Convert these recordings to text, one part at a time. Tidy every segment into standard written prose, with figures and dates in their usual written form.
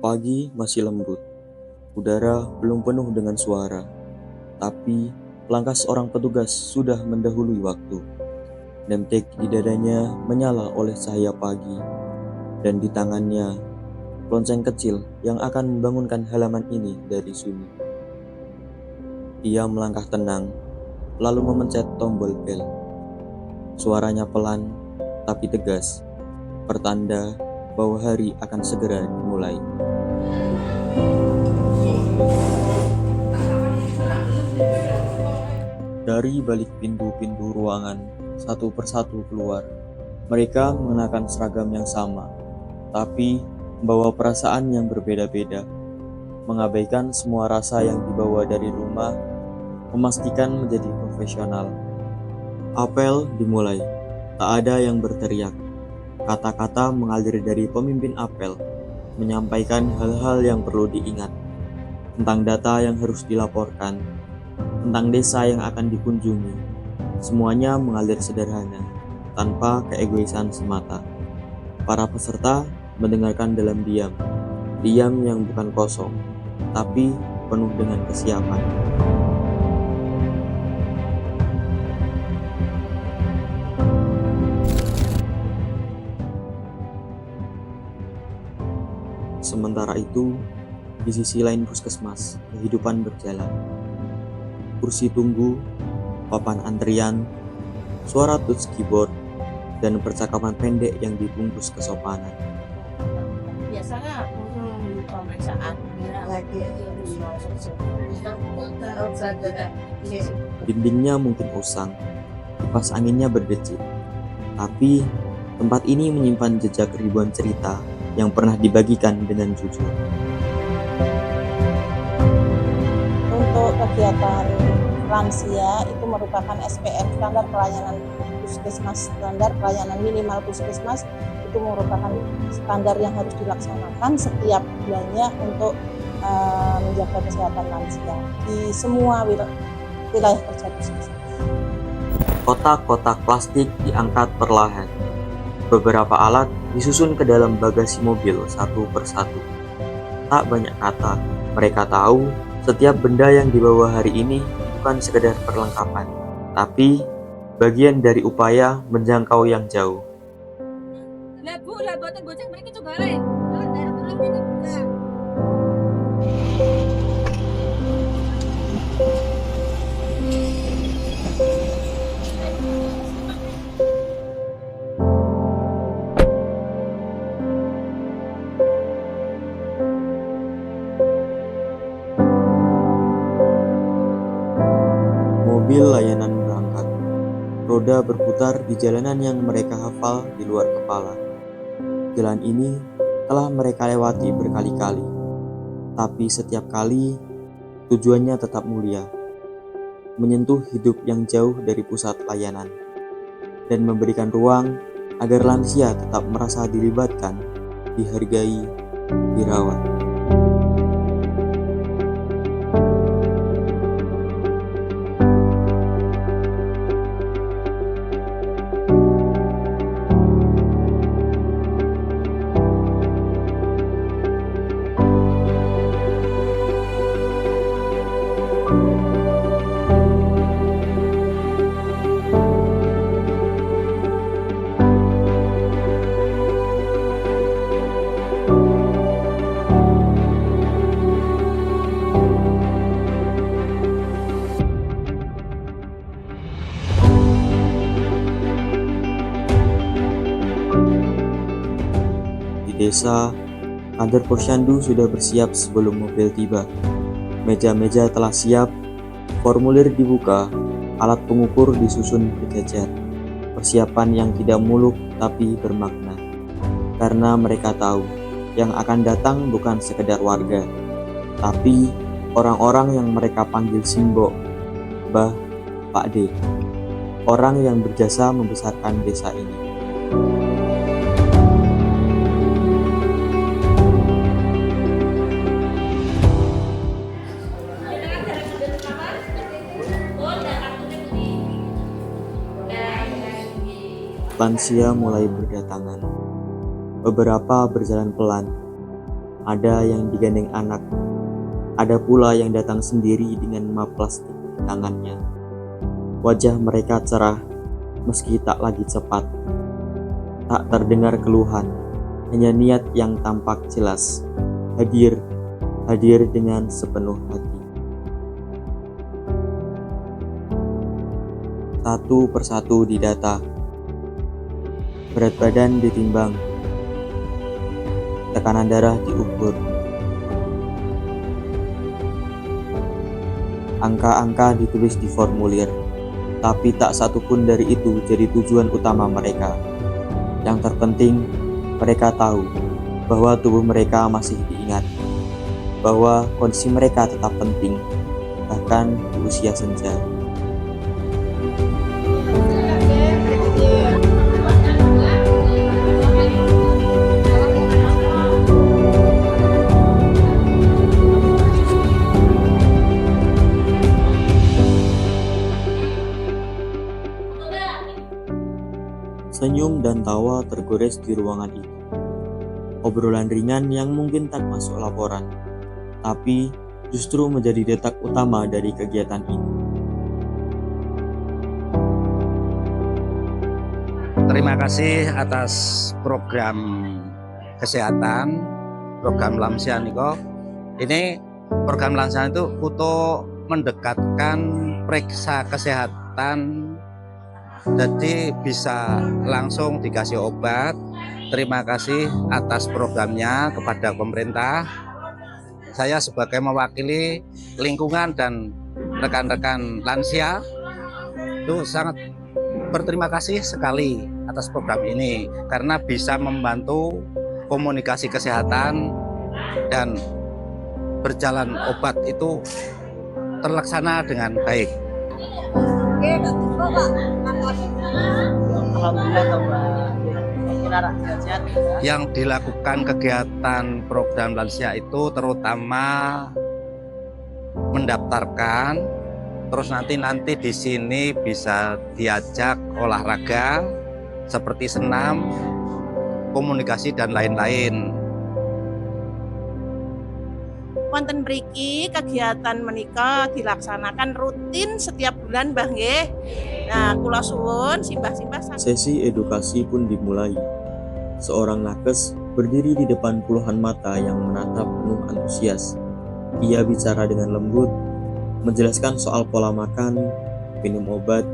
Pagi masih lembut, udara belum penuh dengan suara, tapi langkah seorang petugas sudah mendahului waktu. Nemtek di dadanya menyala oleh cahaya pagi, dan di tangannya lonceng kecil yang akan membangunkan halaman ini dari sunyi. Ia melangkah tenang, lalu memencet tombol bel. Suaranya pelan tapi tegas, pertanda bahwa hari akan segera dimulai. Dari balik pintu-pintu ruangan, satu persatu keluar. Mereka mengenakan seragam yang sama, tapi membawa perasaan yang berbeda-beda. Mengabaikan semua rasa yang dibawa dari rumah, memastikan menjadi profesional. Apel dimulai, tak ada yang berteriak. Kata-kata mengalir dari pemimpin apel, menyampaikan hal-hal yang perlu diingat, tentang data yang harus dilaporkan, tentang desa yang akan dikunjungi. Semuanya mengalir sederhana, tanpa keegoisan semata. Para peserta mendengarkan dalam diam yang bukan kosong, tapi penuh dengan kesiapan. Sementara itu, di sisi lain puskesmas, kehidupan berjalan. Kursi tunggu, papan antrian, suara touch keyboard, dan percakapan pendek yang dibungkus kesopanan. Biasanya pemeriksaan lagi Dindingnya mungkin usang, kipas anginnya berdecit, tapi tempat ini menyimpan jejak ribuan cerita yang pernah dibagikan dengan jujur. Untuk kegiatan lansia itu merupakan SPM, standar pelayanan puskesmas, standar pelayanan minimal puskesmas, itu merupakan standar yang harus dilaksanakan setiap bulannya untuk menjaga kesehatan lansia di semua wilayah kerja puskesmas. Kotak-kotak plastik diangkat perlahan. Beberapa alat disusun ke dalam bagasi mobil satu persatu. Tak banyak kata, mereka tahu setiap benda yang dibawa hari ini bukan sekedar perlengkapan, tapi bagian dari upaya menjangkau yang jauh. Lah Bu, lah buatan goceng mereka juga le. Daerah belum ini juga. Mobil layanan berangkat. Roda berputar di jalanan yang mereka hafal di luar kepala. Jalan ini telah mereka lewati berkali-kali, tapi setiap kali tujuannya tetap mulia, menyentuh hidup yang jauh dari pusat layanan, dan memberikan ruang agar lansia tetap merasa dilibatkan, dihargai, dirawat. Desa, kantor posyandu sudah bersiap sebelum mobil tiba. Meja-meja telah siap, formulir dibuka, alat pengukur disusun berjajar. Persiapan yang tidak muluk tapi bermakna. karena mereka tahu yang akan datang bukan sekedar warga, tapi orang-orang yang mereka panggil Simbo, Mbah, Pak D, orang yang berjasa membesarkan desa ini. Lansia mulai berdatangan. Beberapa berjalan pelan. Ada yang digandeng anak. Ada pula yang datang sendiri dengan map plastik di tangannya. Wajah mereka cerah, meski tak lagi cepat. Tak terdengar keluhan, hanya niat yang tampak jelas. Hadir dengan sepenuh hati. Satu persatu didata. Berat badan ditimbang, tekanan darah diukur, angka-angka ditulis di formulir, tapi tak satu pun dari itu jadi tujuan utama mereka. Yang terpenting, mereka tahu bahwa tubuh mereka masih diingat, bahwa kondisi mereka tetap penting, bahkan di usia senja. Senyum dan tawa tergores di ruangan itu. Obrolan ringan yang mungkin tak masuk laporan, tapi justru menjadi detak utama dari kegiatan ini. Terima kasih atas program kesehatan, program lansia niko. Ini program lansia itu untuk mendekatkan periksa kesehatan, jadi bisa langsung dikasih obat. Terima kasih atas programnya kepada pemerintah. Saya sebagai mewakili lingkungan dan rekan-rekan lansia itu sangat berterima kasih sekali atas program ini, karena bisa membantu komunikasi kesehatan dan berjalan obat itu terlaksana dengan baik. Yang dilakukan kegiatan program lansia itu terutama mendaftarkan, terus nanti di sini bisa diajak olahraga seperti senam, komunikasi dan lain-lain. Wonten mriki kegiatan menika dilaksanakan rutin setiap bulan, Mbah nggih. Nah, kula suwun simbah-simbah. Sesi edukasi pun dimulai. Seorang nakes berdiri di depan puluhan mata yang menatap penuh antusias. Ia bicara dengan lembut, menjelaskan soal pola makan, minum obat,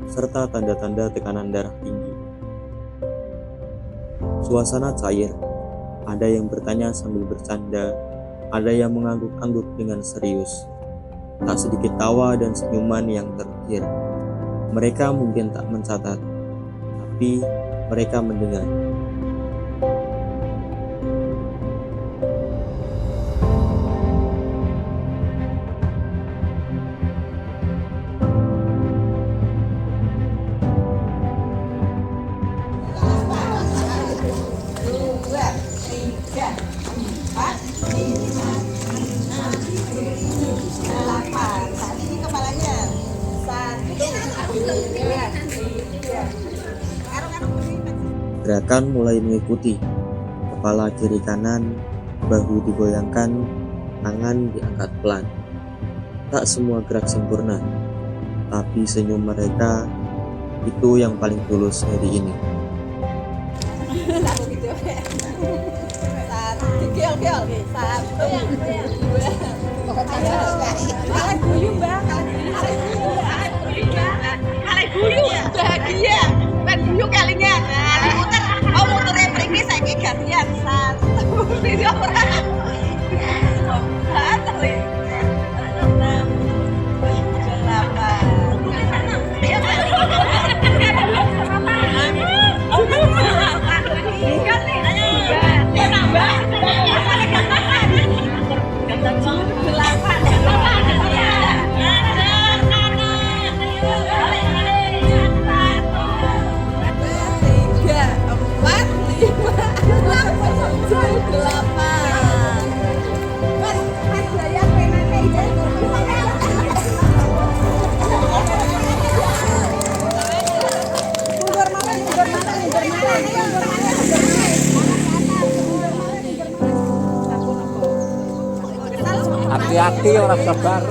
serta tanda-tanda tekanan darah tinggi. Suasana cair. Ada yang bertanya sambil bercanda, ada yang mengangguk-angguk dengan serius. Tak sedikit tawa dan senyuman yang terukir. Mereka mungkin tak mencatat, tapi mereka mendengar. Gerakan mulai mengikuti. Kepala kiri kanan, bahu digoyangkan, tangan diangkat pelan. Tak semua gerak sempurna, tapi senyum mereka itu yang paling tulus hari ini. Bahagia kan guyu kalinya. Nah, muter mriki saiki gantian satu. hati-hati orang sabar.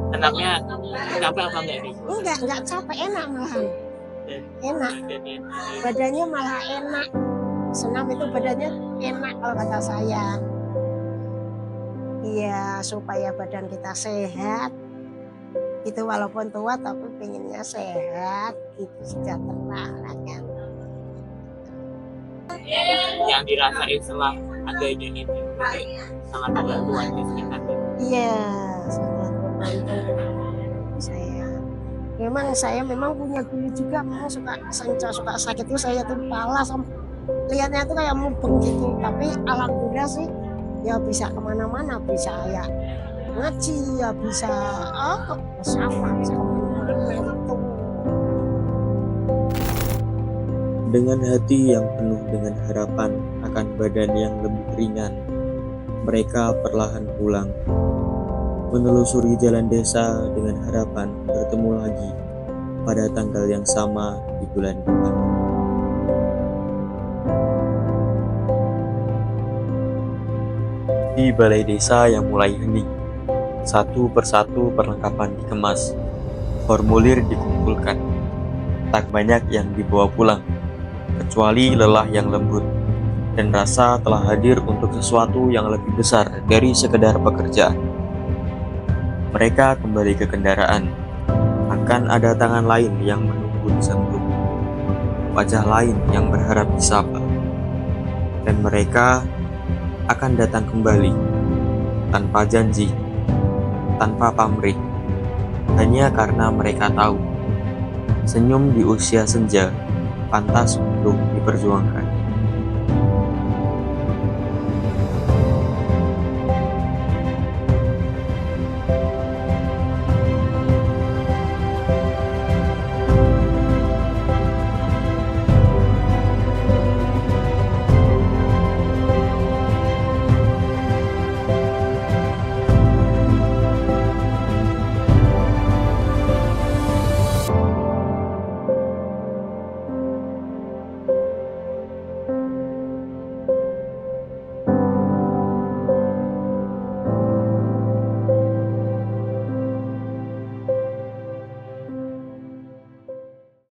Senangnya capek apa enggak nih? Enggak capek, enak malahan. Enak. Badannya malah enak. Senam itu badannya enak kalau kata saya. Iya, supaya badan kita sehat. Itu walaupun tua tapi pengennya sehat, gitu sejahtera kan. Yang dirasain setelah adanya itu sangat membantu warga sekitar. Iya, sangat membantu saya. Saya memang punya guru juga, memang suka sakit itu saya tuh kepala sama lihatnya tuh kayak mubeng gitu. Tapi alhamdulillah sih ya bisa kemana-mana, bisa ya ngaji, ya bisa bersama, bisa kemana-mana gitu. Dengan hati yang penuh dengan harapan akan badan yang lebih ringan, mereka perlahan pulang, menelusuri jalan desa dengan harapan bertemu lagi pada tanggal yang sama di bulan depan. Di balai desa yang mulai hening, satu persatu perlengkapan dikemas, formulir dikumpulkan. Tak banyak yang dibawa pulang, kecuali lelah yang lembut dan rasa telah hadir untuk sesuatu yang lebih besar dari sekedar pekerjaan. Mereka kembali ke kendaraan. Akan ada tangan lain yang menunggu di samping, wajah lain yang berharap disapa, dan mereka akan datang kembali tanpa janji, tanpa pamrih, hanya karena mereka tahu senyum di usia senja pantas untuk diperjuangkan.